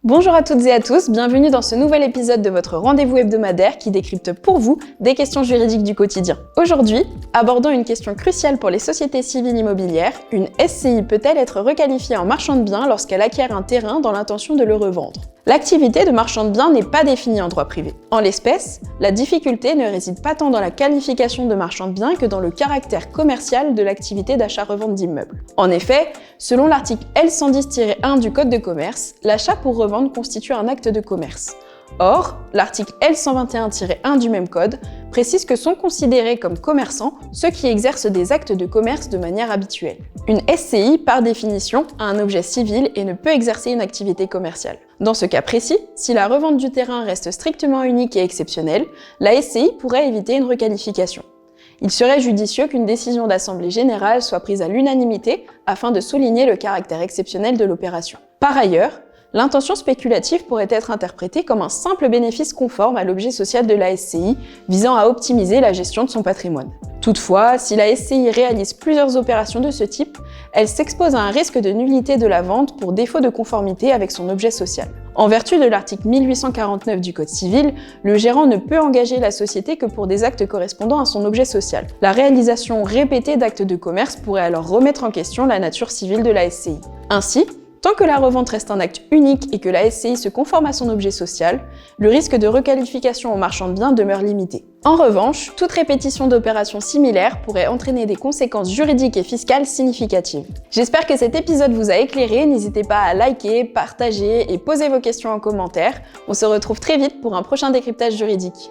Bonjour à toutes et à tous, bienvenue dans ce nouvel épisode de votre rendez-vous hebdomadaire qui décrypte pour vous des questions juridiques du quotidien. Aujourd'hui, abordons une question cruciale pour les sociétés civiles immobilières. Une SCI peut-elle être requalifiée en marchand de biens lorsqu'elle acquiert un terrain dans l'intention de le revendre ? L'activité de marchand de biens n'est pas définie en droit privé. En l'espèce, la difficulté ne réside pas tant dans la qualification de marchand de biens que dans le caractère commercial de l'activité d'achat-revente d'immeubles. En effet, selon l'article L110-1 du Code de commerce, l'achat pour revendre constitue un acte de commerce. Or, l'article L121-1 du même code précise que sont considérés comme commerçants ceux qui exercent des actes de commerce de manière habituelle. Une SCI, par définition, a un objet civil et ne peut exercer une activité commerciale. Dans ce cas précis, si la revente du terrain reste strictement unique et exceptionnelle, la SCI pourrait éviter une requalification. Il serait judicieux qu'une décision d'assemblée générale soit prise à l'unanimité afin de souligner le caractère exceptionnel de l'opération. Par ailleurs, l'intention spéculative pourrait être interprétée comme un simple bénéfice conforme à l'objet social de la SCI visant à optimiser la gestion de son patrimoine. Toutefois, si la SCI réalise plusieurs opérations de ce type, elle s'expose à un risque de nullité de la vente pour défaut de conformité avec son objet social. En vertu de l'article 1849 du Code civil, le gérant ne peut engager la société que pour des actes correspondant à son objet social. La réalisation répétée d'actes de commerce pourrait alors remettre en question la nature civile de la SCI. Ainsi, tant que la revente reste un acte unique et que la SCI se conforme à son objet social, le risque de requalification au marchand de biens demeure limité. En revanche, toute répétition d'opérations similaires pourrait entraîner des conséquences juridiques et fiscales significatives. J'espère que cet épisode vous a éclairé, n'hésitez pas à liker, partager et poser vos questions en commentaire. On se retrouve très vite pour un prochain décryptage juridique.